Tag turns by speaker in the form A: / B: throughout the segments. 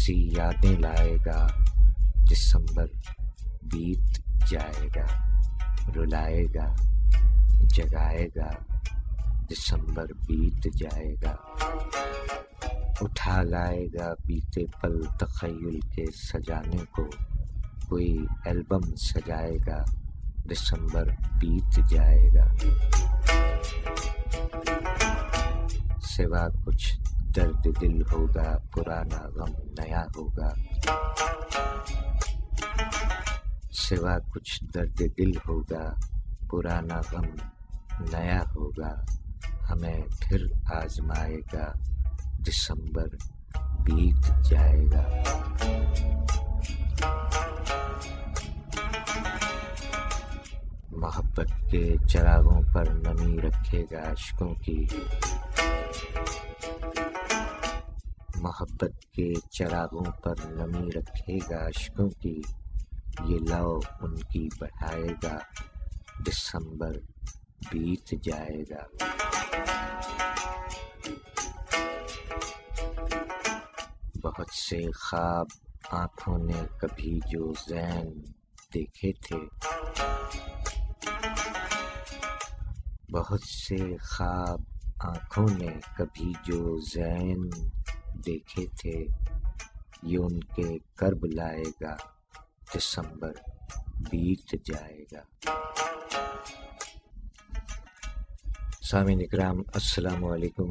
A: سی یادیں لائے گا، دسمبر بیت جائے گا، رلائے گا جگائے گا، دسمبر بیت جائے گا، اٹھا لائے گا بیتے پل تخیل کے سجانے کو، کوئی البم سجائے گا، دسمبر بیت جائے گا، سوا کچھ درد دل ہوگا، پرانا غم نیا ہوگا، سوا کچھ درد دل ہوگا، پرانا غم نیا ہوگا، ہمیں پھر آزمائے گا، دسمبر بیت جائے گا۔ محبت کے چراغوں پر نمی رکھے گا اشکوں کی، محبت کے چراغوں پر نمی رکھے گا اشکوں کی، یہ لو ان کی بڑھائے گا، دسمبر بیت جائے گا۔ بہت سے خواب آنکھوں نے کبھی جو زین دیکھے تھے، بہت سے خواب آنکھوں نے کبھی جو زین دیکھے تھے، یہ ان کے کرب لائے گا، دسمبر بیت جائے گا۔ سامعین اکرام السلام علیکم،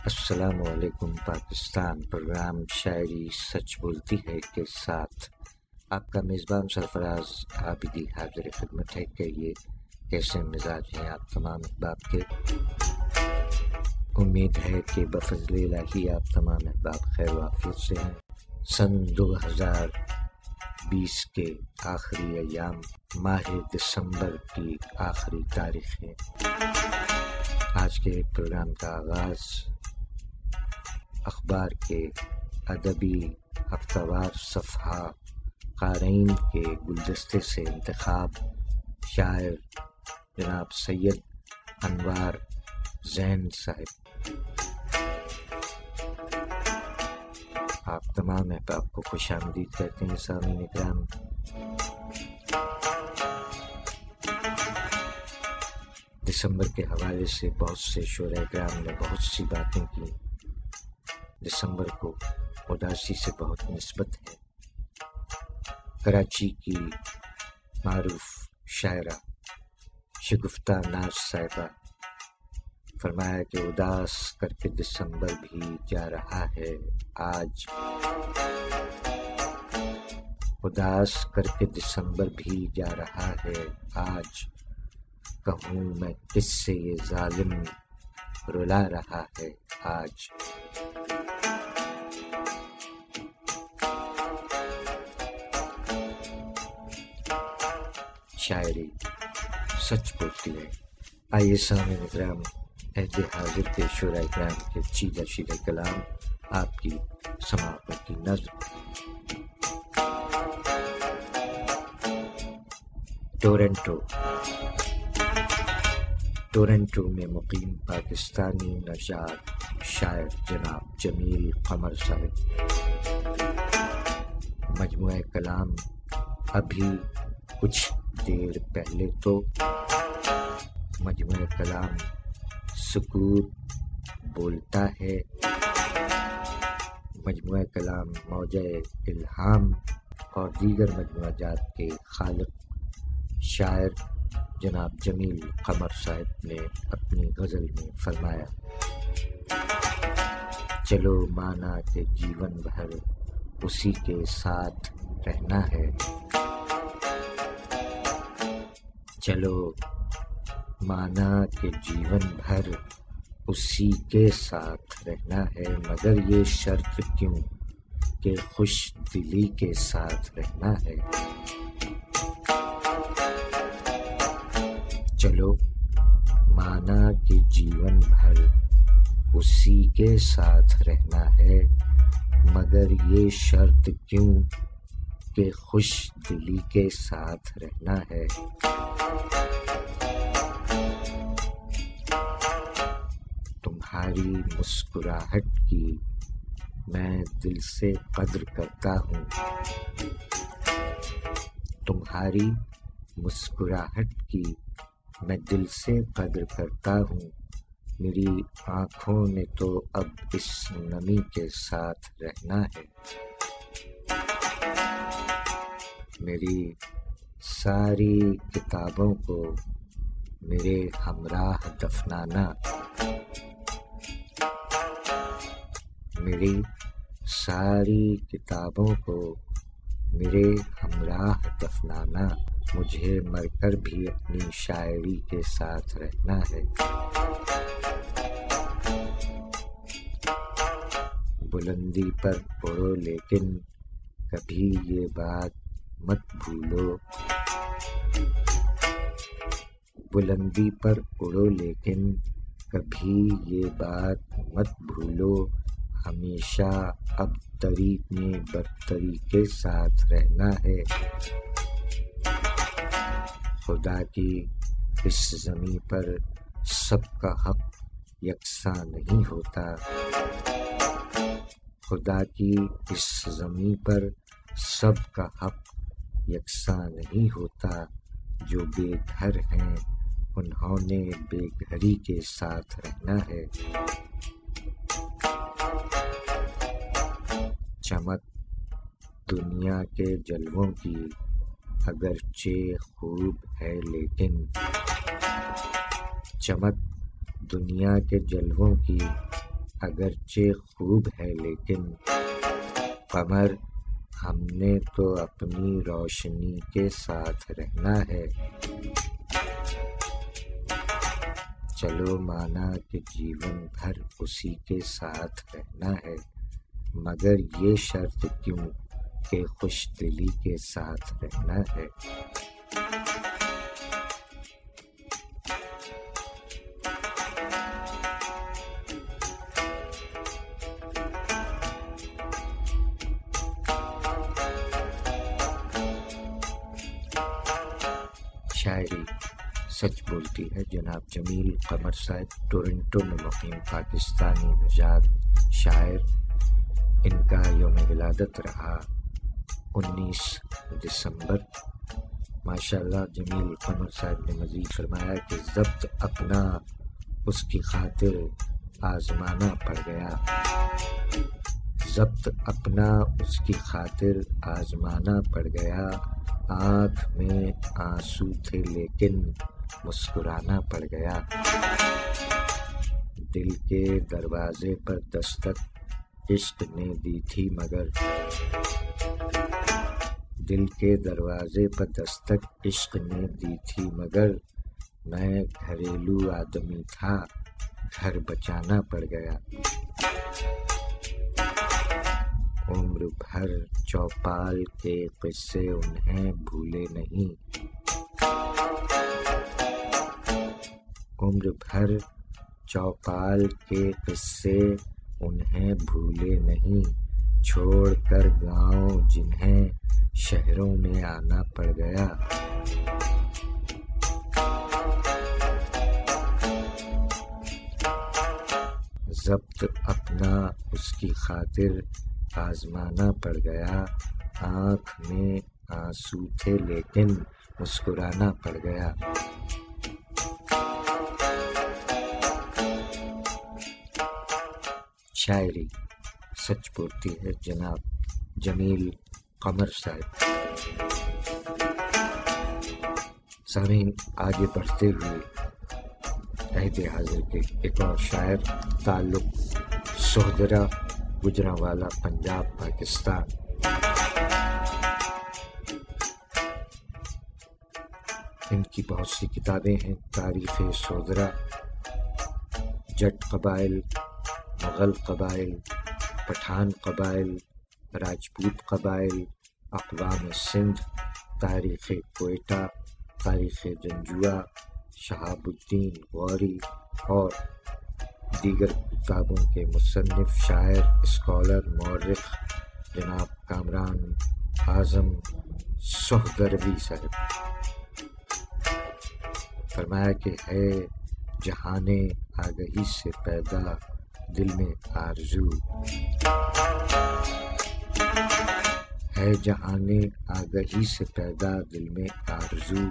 A: السلام علیکم پاکستان۔ پروگرام شاعری سچ بولتی ہے کے ساتھ آپ کا میزبان سرفراز عابدی حاضر خدمت ہے کہ یہ کیسے مزاج ہیں آپ تمام احباب کے۔ امید ہے کہ بفضل الہی آپ تمام احباب خیر و عافیت سے ہیں۔ سن 2020 کے آخری ایام، ماہ دسمبر کی آخری تاریخ ہے۔ آج کے پروگرام کا آغاز اخبار کے ادبی ہفتہ وار صفحہ قارئین کے گلدستے سے انتخاب شاعر جناب سید انوار زین صاحب، آپ تمام احباب کو خوش آمدید کہتے ہیں۔ سامعین اکرام، دسمبر کے حوالے سے بہت سے شعراء کرام نے بہت سی باتیں کی۔ دسمبر کو اداسی سے بہت نسبت ہے۔ کراچی کی معروف شاعرہ شگفتہ ناز صاحبہ فرمایا کہ اداس کر کے دسمبر بھی جا رہا ہے آج، اداس کر کے دسمبر بھی جا رہا ہے آج، کہوں میں کس سے یہ ظالم رلا رہا ہے آج۔ شاعری سچ بولتی ہے۔ آئیے سامعین اکرام، عہد حاضر کے شعراء کرام کے چیدہ شیدہ کلام آپ کی سماعتوں کی نظر۔ ٹورنٹو میں مقیم پاکستانی نژاد شاعر جناب جمیل قمر صاحب مجموعہ کلام ابھی کچھ دیر پہلے تو، مجموعہ کلام سکوت بولتا ہے، مجموعہ کلام موجہ الہام اور دیگر مجموعہ جات کے خالق شاعر جناب جمیل قمر صاحب نے اپنی غزل میں فرمایا، چلو مانا کہ جیون بھر اسی کے ساتھ رہنا ہے، چلو مانا کہ جیون بھر اسی کے ساتھ رہنا ہے، مگر یہ شرط کیوں کہ خوش دلی کے ساتھ رہنا ہے، چلو مانا کہ جیون بھر اسی کے ساتھ رہنا ہے، مگر یہ شرط کیوں کہ خوش دلی کے ساتھ رہنا ہے۔ تمہاری مسکراہٹ کی میں دل سے قدر کرتا ہوں، تمہاری مسکراہٹ کی میں دل سے قدر کرتا ہوں، میری آنکھوں نے تو اب اس نمی کے ساتھ رہنا ہے، میری ساری کتابوں کو میرے ہمراہ دفنانا، میری ساری کتابوں کو میرے ہمراہ دفنانا، مجھے مر کر بھی اپنی شاعری کے ساتھ رہنا ہے، بلندی پر اڑو لیکن کبھی یہ بات مت بھولو، بلندی پر اڑو لیکن کبھی یہ بات مت بھولو، ہمیشہ اب تری میں برتری کے ساتھ رہنا ہے، خدا کی اس زمین پر سب کا حق یکساں نہیں ہوتا، خدا کی اس زمین پر سب کا حق یکساں نہیں ہوتا، جو بے گھر ہیں انہوں نے بے گھری کے ساتھ رہنا ہے، چمک دنیا کے جلووں کی اگرچہ خوب ہے لیکن، چمک دنیا کے جلووں کی اگرچہ خوب ہے لیکن، قمر ہم نے تو اپنی روشنی کے ساتھ رہنا ہے، چلو مانا کہ جیون بھر اسی کے ساتھ رہنا ہے، مگر یہ شرط کیوں کہ خوش دلی کے ساتھ رہنا ہے، شاعری سچ بولتی ہے جناب جمیل قمر صاحب ٹورنٹو میں مقیم پاکستانی نژاد شاعر، ان کا یوم ولادت رہا 19 دسمبر۔ ماشاءاللہ جمیل قمر صاحب نے مزید فرمایا کہ ضبط اپنا اس کی خاطر آزمانا پڑ گیا، ضبط اپنا اس کی خاطر آزمانا پڑ گیا، آنکھ میں آنسو تھے لیکن مسکرانا پڑ گیا، دل کے دروازے پر دستک عشق نے دی تھی مگر، دل کے دروازے پر دستک عشق نے دی تھی مگر، میں گھریلو آدمی تھا گھر بچانا پڑ گیا، عمر بھر چوپال کے قصے انہیں بھولے نہیں، عمر بھر چوپال کے قصے انہیں بھولے نہیں، چھوڑ کر گاؤں جنہیں شہروں میں آنا پڑ گیا، ضبط اپنا اس کی خاطر آزمانا پڑ گیا، آنکھ میں آنسو تھے لیکن مسکرانا پڑ گیا، شاعری سچ بولتی ہے جناب جمیل قمر صاحب۔ سامعین آگے بڑھتے ہوئے عہد حاضر کے ایک اور شاعر، تعلق سوہدرا گجرانوالا پنجاب پاکستان، ان کی بہت سی کتابیں ہیں، تاریخ سوہدرا، جٹ قبائل، مغل قبائل، پٹھان قبائل، راجپوت قبائل، اقوام سندھ، تاریخ کوئٹہ، تاریخ جنجوعہ، شہاب الدین غوری اور دیگر کتابوں کے مصنف، شاعر، اسکالر، مورخ جناب کامران اعظم سوہدروی صاحب، فرمایا کہ ہے جہان آگہی سے پیدا دل میں آرزو، ہے جہانے آگہی سے پیدا دل میں آرزو،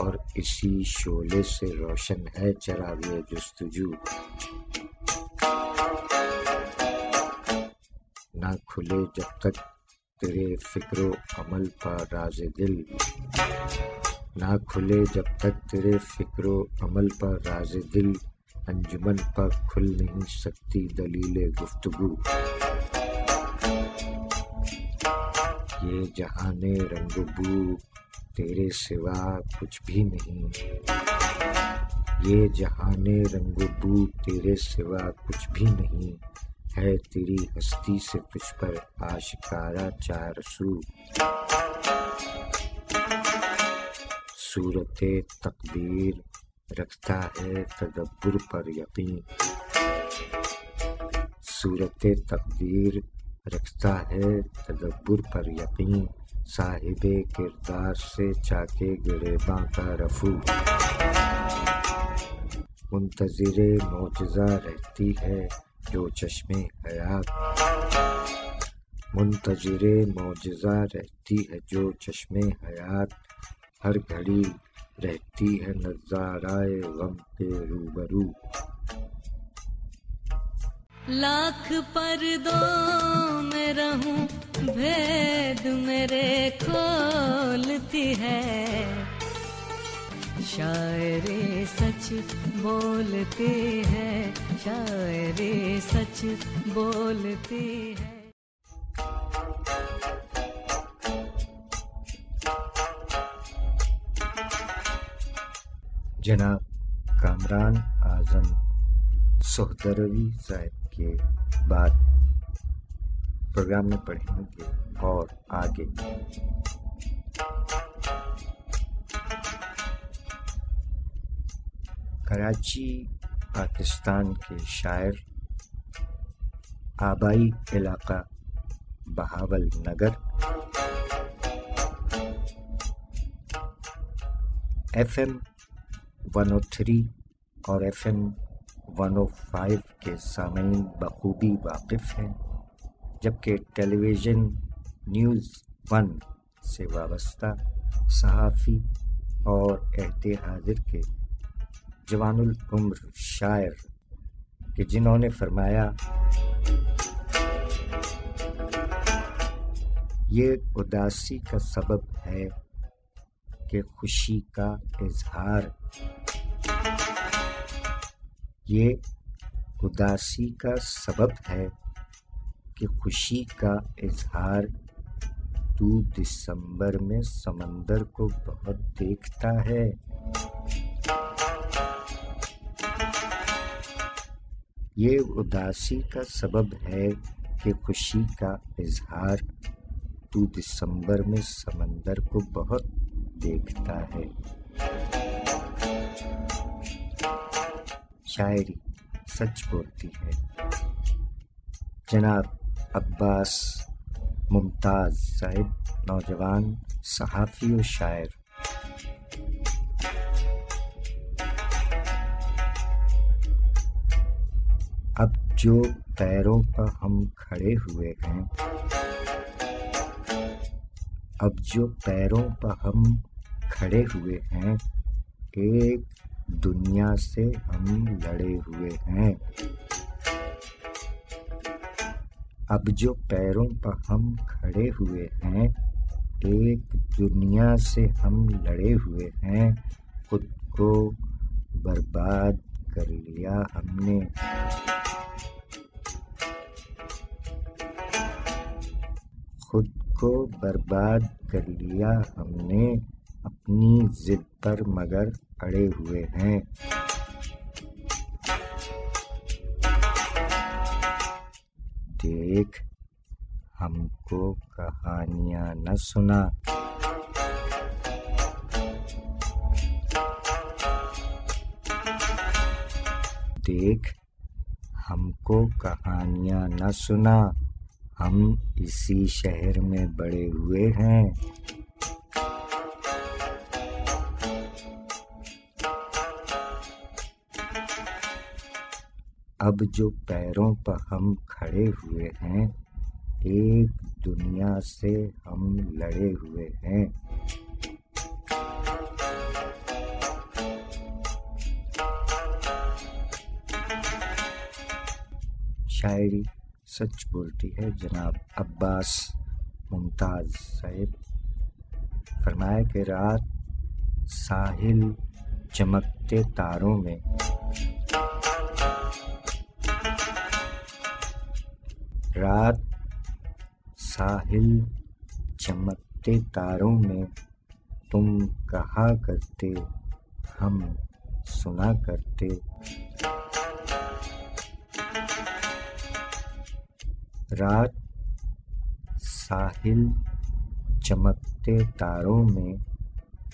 A: اور اسی شعلے سے روشن ہے چراغِ جستجو۔ نہ کھلے جب تک تیرے فکر و عمل پر راز دل، نہ کھلے جب تک تیرے فکر و عمل پر راز دل، انجمن پر کھل نہیں سکتی دلیل گفتگو۔ یہ جہان رنگ و بو تیرے سوا کچھ بھی نہیں، یہ جہان رنگ و بو تیرے سوا کچھ بھی نہیں، ہے تیری ہستی سے تجھ پر آشکارا چار سو۔ صورت تقدیر رکھتا ہے تدبر پر یقین، صورت تقدیر رکھتا ہے تدبر پر یقین، صاحب کردار سے چاکے گریباں کا رفو۔ منتظر معجزہ رہتی ہے جو چشمے حیات، منتظر معجزہ رہتی ہے جو چشمے حیات، ہر گھڑی رہتی ہے نظارۂ غم کے روبرو۔
B: لاکھ پردوں میں رہوں بھید میرے کھولتی ہے، شاعری سچ بولتی ہے، شاعری سچ بولتی ہے۔
A: جناب کامران اعظم سہدروی صاحب کے بعد پروگرام میں پڑھیں گے اور آگے کراچی پاکستان کے شاعر، آبائی علاقہ بہاول نگر، ایف ایم 103 اور ایف ایم 105 کے سامعین بخوبی واقف ہیں، جبکہ ٹیلی ویژن نیوز 1 سے وابستہ صحافی اور عہد حاضر کے جوان العمر شاعر کہ جنہوں نے فرمایا یہ اداسی کا سبب ہے کہ خوشی کا اظہار، یہ اداسی کا سبب ہے کہ خوشی کا اظہار، تو دسمبر میں سمندر کو بہت دیکھتا ہے۔ یہ اداسی کا سبب ہے کہ خوشی کا اظہار، تو دسمبر میں سمندر کو بہت دیکھتا ہے۔ شاعری سچ بولتی ہے۔ جناب عباس ممتاز صاحب، نوجوان صحافی و شاعر۔ اب جو پیروں پر ہم کھڑے ہوئے ہیں، اب جو پیروں پر ہم کھڑے ہوئے ہیں، ایک دنیا سے ہم لڑے ہوئے ہیں۔ اب جو پیروں پر ہم کھڑے ہوئے ہیں، ایک دنیا سے ہم لڑے ہوئے ہیں، خود کو برباد کر لیا ہم نے، خود کو برباد کر لیا ہم نے، اپنی ضد پر مگر اڑے ہوئے ہیں۔ دیکھ ہم کو کہانیاں نہ سنا، دیکھ ہم کو کہانیاں نہ سنا، ہم اسی شہر میں بڑے ہوئے ہیں۔ اب جو پیروں پر ہم کھڑے ہوئے ہیں، ایک دنیا سے ہم لڑے ہوئے ہیں۔ شاعری سچ بولتی ہے جناب عباس ممتاز صاحب۔ فرمایا کہ رات ساحل چمکتے تاروں میں، رات ساحل چمکتے تاروں میں تم کہا کرتے ہم سنا کرتے، رات ساحل چمکتے تاروں میں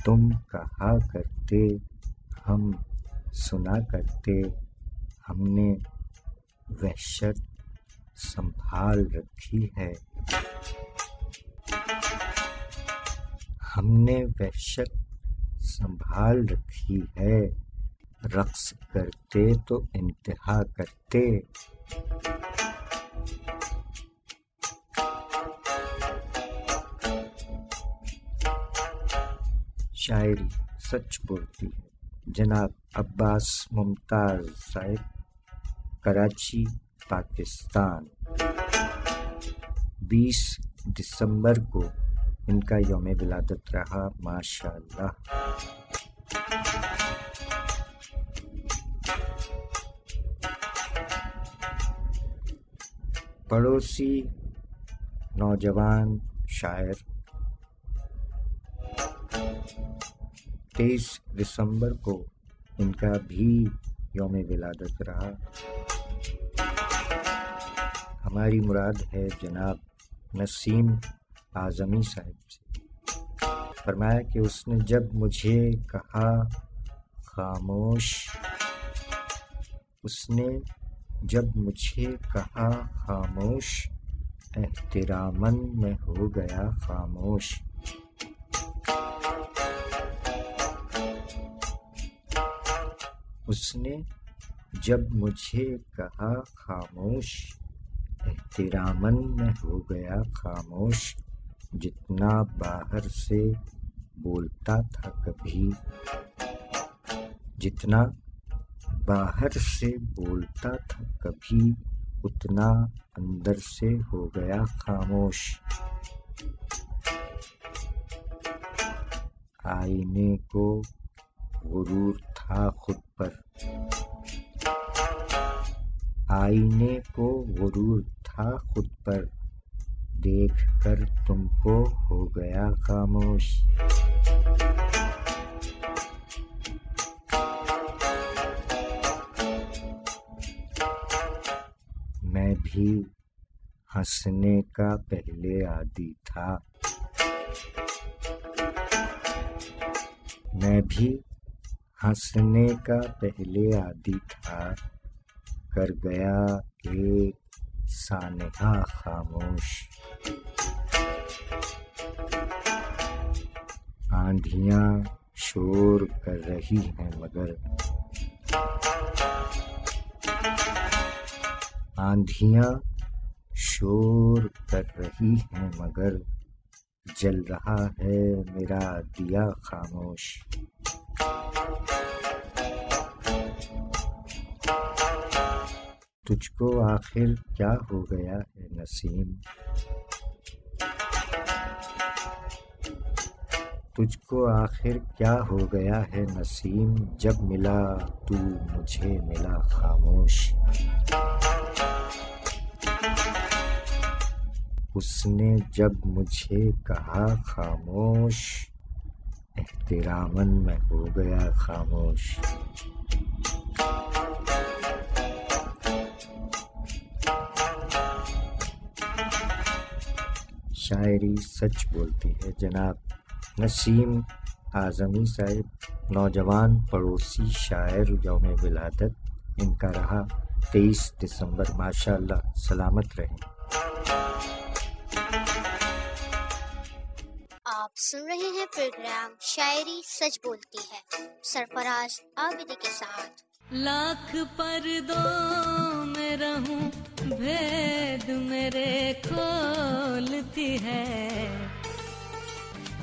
A: تم کہا کرتے ہم سنا کرتے، ہم نے وحشت سنبھال رکھی ہے، ہم نے وحشت سنبھال رکھی ہے، رقص کرتے تو انتہا کرتے۔ شاعری سچ بولتی ہے جناب عباس ممتاز صاحب، کراچی پاکستان۔ 20 دسمبر کو ان کا یوم ولادت رہا، ماشاء اللہ۔ پڑوسی نوجوان شاعر 23 دسمبر کو ان کا بھی یوم ولادت رہا۔ ہماری مراد ہے جناب نسیم اعظمی صاحب سے۔ فرمایا کہ اس نے جب مجھے کہا خاموش، اس نے جب مجھے کہا خاموش، احتراماً میں ہو گیا خاموش۔ اس نے جب مجھے کہا خاموش، احتراماً میں ہو گیا خاموش، جتنا باہر سے بولتا تھا کبھی، جتنا باہر سے بولتا تھا کبھی، اتنا اندر سے ہو گیا خاموش۔ آئینے کو غرور تھا خود پر، آئینے کو غرور تھا خود پر، دیکھ کر تم کو ہو گیا خاموش۔ میں بھی ہنسنے کا پہلے عادی تھا، میں بھی ہنسنے کا پہلے عادی تھا، کر گیا ایک سانحہ خاموش۔ آندھیاں شور کر رہی ہیں مگر، آندھیاں شور کر رہی ہیں مگر، جل رہا ہے میرا دیا خاموش۔ تجھ کو آخر کیا ہو گیا ہے نسیم، تجھ کو آخر کیا ہو گیا ہے نسیم، جب ملا تو مجھے ملا خاموش۔ اس نے جب مجھے کہا خاموش، احتراماً میں ہو گیا خاموش۔ شاعری سچ بولتی ہے جناب نسیم اعظمی صاحب، نوجوان پڑوسی شاعر، یوم ولادت ان کا رہا 23 دسمبر، ماشاء اللہ، سلامت رہیں۔
C: آپ سن رہے ہیں پروگرام شاعری سچ بولتی ہے سرفراز عابدی کے ساتھ۔
B: لاکھ پردوں میں میں رہوں بھید میرے کھولتی ہے،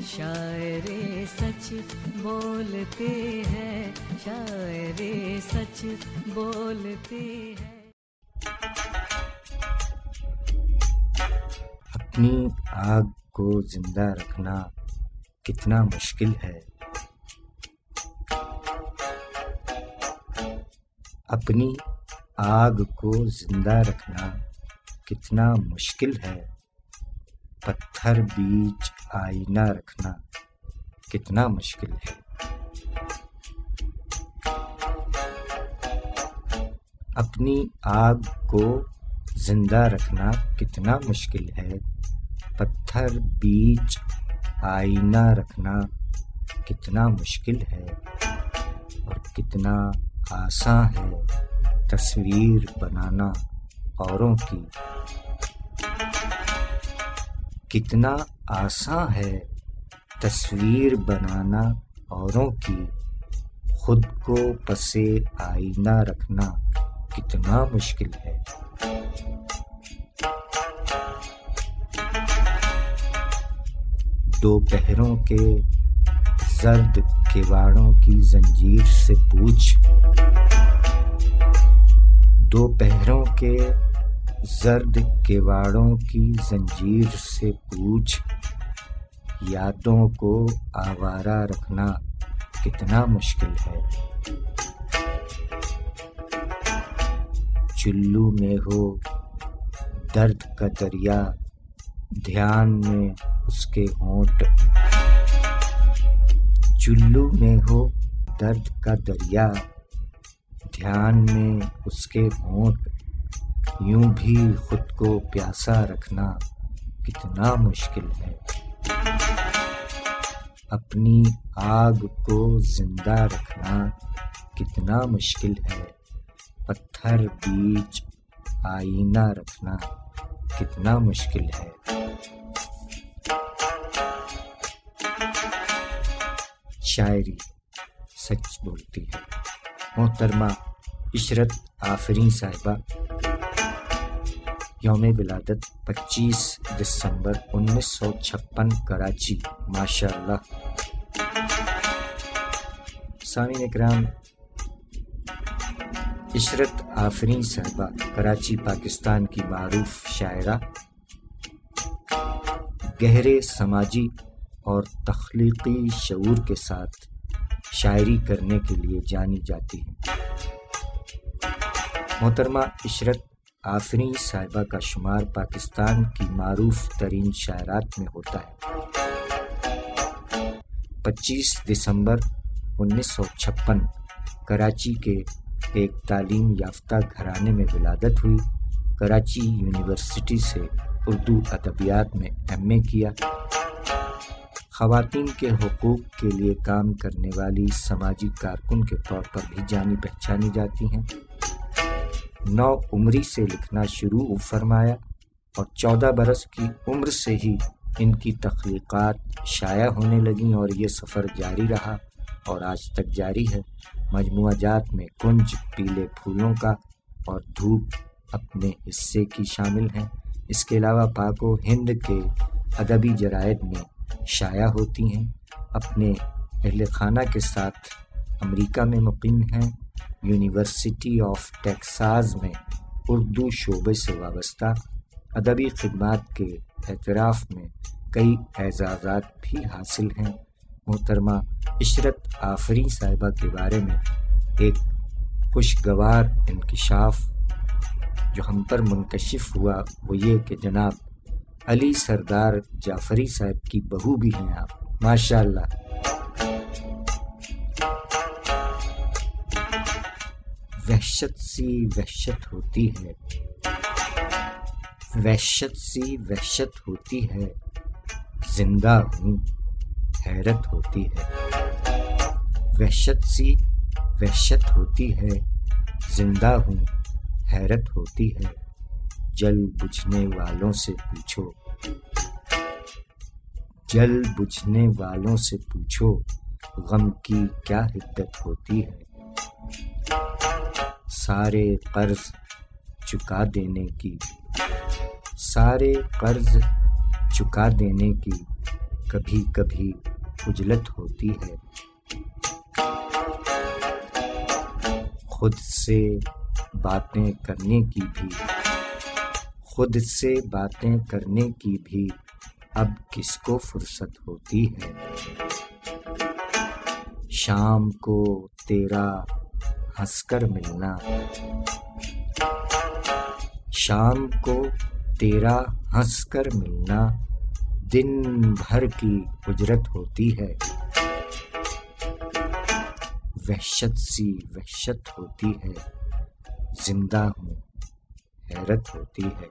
B: شاعری سچ بولتی ہے، شاعری سچ بولتی ہے۔
A: اپنی آگ کو زندہ رکھنا کتنا مشکل ہے، اپنی آگ کو زندہ رکھنا کتنا مشکل ہے، پتھر بیچ آئینہ رکھنا کتنا مشکل ہے۔ اپنی آگ کو زندہ رکھنا کتنا مشکل ہے، پتھر بیچ آئینہ رکھنا کتنا مشکل ہے، اور کتنا آساں ہے تصویر بنانا اوروں کی، کتنا آساں ہے تصویر بنانا اوروں کی، خود کو پس آئینہ رکھنا کتنا مشکل ہے۔ دوپہروں کے زرد کواڑوں کی زنجیر سے پوچھ، دوپہروں کے زرد کواڑوں کی زنجیر سے پوچھ، یادوں کو آوارہ رکھنا کتنا مشکل ہے۔ چلو میں ہو درد کا دریا، دھیان میں اس کے ہونٹ، چلو میں ہو درد کا دریا، دھیان میں اس کے ہونٹ، یوں بھی خود کو پیاسا رکھنا کتنا مشکل ہے۔ اپنی آگ کو زندہ رکھنا کتنا مشکل ہے، پتھر بیچ آئینہ رکھنا کتنا مشکل ہے۔ شاعری سچ بولتی ہے۔ محترمہ عشرت آفریں صاحبہ، یوم ولادت 25 دسمبر 1956 کراچی، ماشاء اللہ۔ سامعین اکرام، عشرت آفریں صاحبہ کراچی پاکستان کی معروف شاعرہ، گہرے سماجی اور تخلیقی شعور کے ساتھ شاعری کرنے کے لیے جانی جاتی ہیں۔ محترمہ عشرت آفریں صاحبہ کا شمار پاکستان کی معروف ترین شاعرات میں ہوتا ہے۔ 25 دسمبر 1956 کراچی کے ایک تعلیم یافتہ گھرانے میں ولادت ہوئی۔ کراچی یونیورسٹی سے اردو ادبیات میں ایم اے کیا۔ خواتین کے حقوق کے لیے کام کرنے والی سماجی کارکن کے طور پر بھی جانی پہچانی جاتی ہیں۔ 9 عمری سے لکھنا شروع فرمایا اور 14 برس کی عمر سے ہی ان کی تخلیقات شائع ہونے لگیں اور یہ سفر جاری رہا اور آج تک جاری ہے۔ مجموعہ جات میں کنج، پیلے پھولوں کا اور دھوپ اپنے حصے کی شامل ہیں۔ اس کے علاوہ پاک و ہند کے ادبی جرائد میں شائع ہوتی ہیں۔ اپنے اہل خانہ کے ساتھ امریکہ میں مقیم ہیں۔ یونیورسٹی آف ٹیکساس میں اردو شعبے سے وابستہ ادبی خدمات کے اعتراف میں کئی اعزازات بھی حاصل ہیں۔ محترمہ عشرت آفریں صاحبہ کے بارے میں ایک خوشگوار انکشاف جو ہم پر منکشف ہوا وہ یہ کہ جناب علی سردار جعفری صاحب کی بہو بھی ہیں آپ، ماشاء اللہ۔ وحشت سی وحشت ہوتی ہے، وحشت سی وحشت ہوتی ہے، زندہ ہوں حیرت ہوتی ہے۔ وحشت سی وحشت ہوتی ہے، زندہ ہوں حیرت ہوتی ہے، جل بجھنے والوں سے پوچھو، جل بجھنے والوں سے پوچھو، غم کی کیا حدت ہوتی ہے۔ سارے قرض چکا دینے کی، سارے قرض چکا دینے کی کبھی کبھی خجلت ہوتی ہے، خود سے باتیں کرنے کی بھی، خود سے باتیں کرنے کی بھی اب کس کو فرصت ہوتی ہے، شام کو تیرا ہنس کر ملنا، شام کو تیرا ہنس کر ملنا دن بھر کی اجرت ہوتی ہے، وحشت سی وحشت ہوتی ہے، زندہ ہوں حیرت ہوتی ہے۔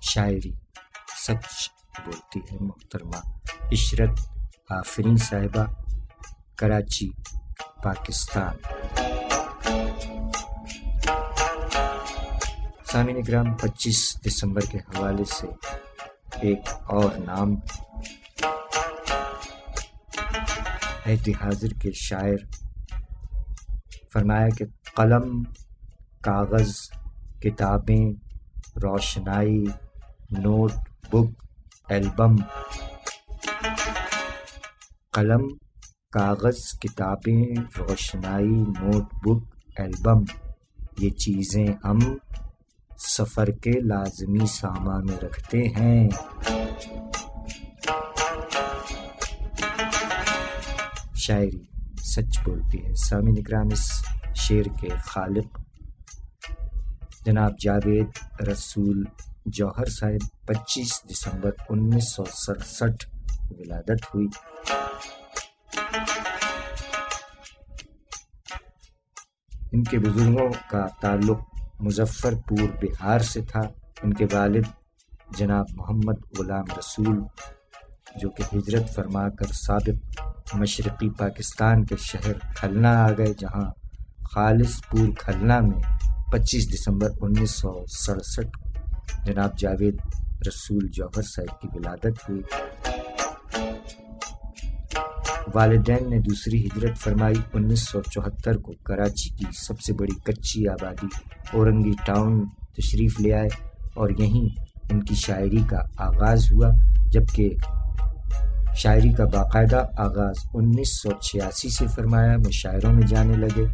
A: شاعری سچ بولتی ہے محترمہ عشرت آفرین صاحبہ، کراچی، پاکستان۔ سامعین اکرام، 25 دسمبر کے حوالے سے ایک اور نام عہد حاضر کے شاعر، فرمایا کہ قلم، کاغذ، کتابیں، روشنائی، نوٹ بک، البم، قلم، کاغذ، کتابیں، روشنائی، نوٹ بک، البم، یہ چیزیں ہم سفر کے لازمی سامان میں رکھتے ہیں۔ شاعری سچ بولتی ہے۔ سامعین اکرام، اس شعر کے خالق جناب جاوید رسول جوہر صاحب، 25 دسمبر 1967 ولادت ہوئی۔ ان کے بزرگوں کا تعلق مظفر پور بہار سے تھا۔ ان کے والد جناب محمد غلام رسول، جو کہ ہجرت فرما کر سابق مشرقی پاکستان کے شہر کھلنا آ گئے، جہاں خالص پور کھلنا میں 25 دسمبر 1967 جناب جاوید رسول جوہر صاحب کی ولادت ہوئی۔ والدین نے دوسری ہجرت فرمائی 1974 کو، کراچی کی سب سے بڑی کچی آبادی اورنگی ٹاؤن تشریف لے آئے اور یہیں ان کی شاعری کا آغاز ہوا، جبکہ شاعری کا باقاعدہ آغاز 1986 سے فرمایا۔ مشاعروں میں جانے لگے۔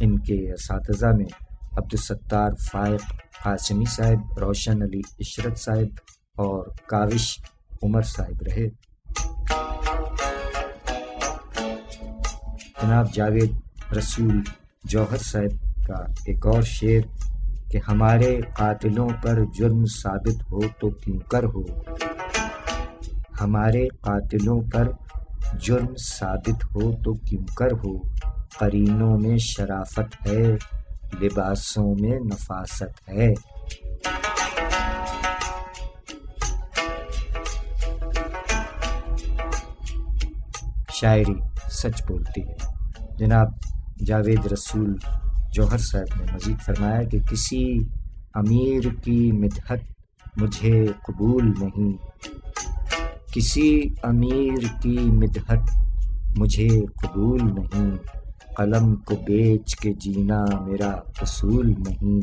A: ان کے اساتذہ میں عبدالستار فائق قاسمی صاحب، روشن علی عشرت صاحب اور کاوش عمر صاحب رہے۔ جناب جاوید رسول جوہر صاحب کا ایک اور شعر کہ ہمارے قاتلوں پر جرم ثابت ہو تو کیوں کر ہو، ہمارے قاتلوں پر جرم ثابت ہو تو کیوں کر ہو، قرینوں میں شرافت ہے، لباسوں میں نفاست ہے۔ شاعری سچ بولتی ہے۔ جناب جاوید رسول جوہر صاحب نے مزید فرمایا کہ کسی امیر کی مدحت مجھے قبول نہیں، کسی امیر کی مدحت مجھے قبول نہیں، قلم کو بیچ کے جینا میرا اصول نہیں،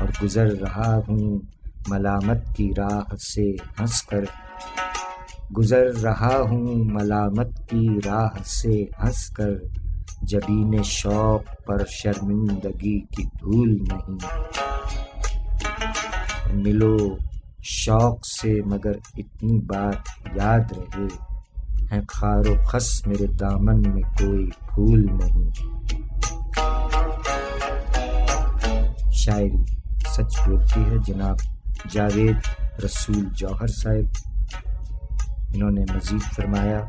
A: اور گزر رہا ہوں ملامت کی راہ سے ہنس کر، گزر رہا ہوں ملامت کی راہ سے ہنس کر، جبین شوق پر شرمندگی کی دھول نہیں، ملو شوق سے مگر اتنی بات یاد رہے، ہیں خار و خس میرے دامن میں کوئی پھول نہیں۔ شاعری سچ بولتی ہے۔ جناب جاوید رسول جوہر صاحب، انہوں نے مزید فرمایا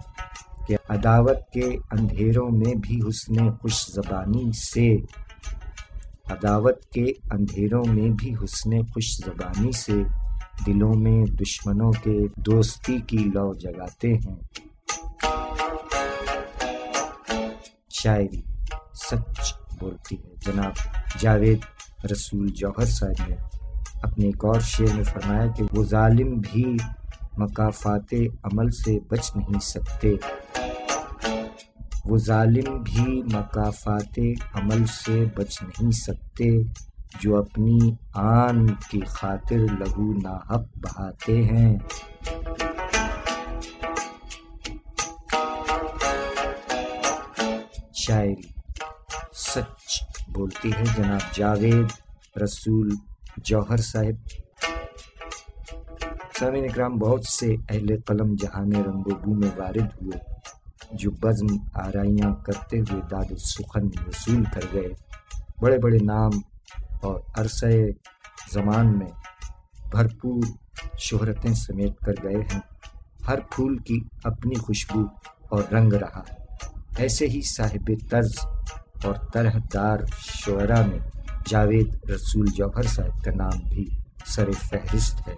A: کہ عداوت کے اندھیروں میں بھی حسن خوش زبانی سے، عداوت کے اندھیروں میں بھی حسن خوش زبانی سے دلوں میں دشمنوں کے دوستی کی لو جگاتے ہیں۔ شاعری سچ بولتی ہے۔ جناب جاوید رسول جوہر صاحب نے اپنے ایک اور شعر میں فرمایا کہ وہ ظالم بھی مکافات عمل سے بچ نہیں سکتے، وہ ظالم بھی مکافات عمل سے بچ نہیں سکتے جو اپنی آن کی خاطر لہو ناحق بہاتے ہیں۔ شاعری سچ بولتی ہے جناب جاوید رسول جوہر صاحب۔ سامعین اکرام، بہت سے اہل قلم جہان رنگ و بو میں وارد ہوئے جو بزم آرائیاں کرتے ہوئے داد سخن وصول کر گئے۔ بڑے بڑے نام اور عرصہ زمان میں بھرپور شہرتیں سمیٹ کر گئے ہیں۔ ہر پھول کی اپنی خوشبو اور رنگ رہا۔ ایسے ہی صاحب طرز اور طرح دار شعراء میں جاوید رسول جوہر صاحب کا نام بھی سر فہرست ہے۔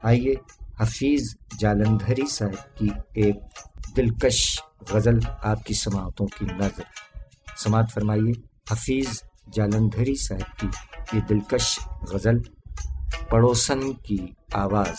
A: آئیے حفیظ جالندھری صاحب کی ایک دلکش غزل آپ کی سماعتوں کی نظر سماعت فرمائیے۔ حفیظ جالندھری صاحب کی یہ دلکش غزل پڑوسن کی آواز۔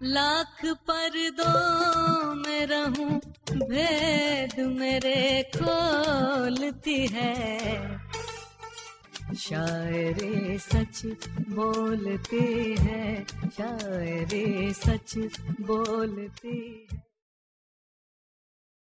B: لاکھ پردوں میں رہوں بھید میرے کھولتی ہے، شاعری سچ بولتی ہے، شاعری سچ بولتی ہے۔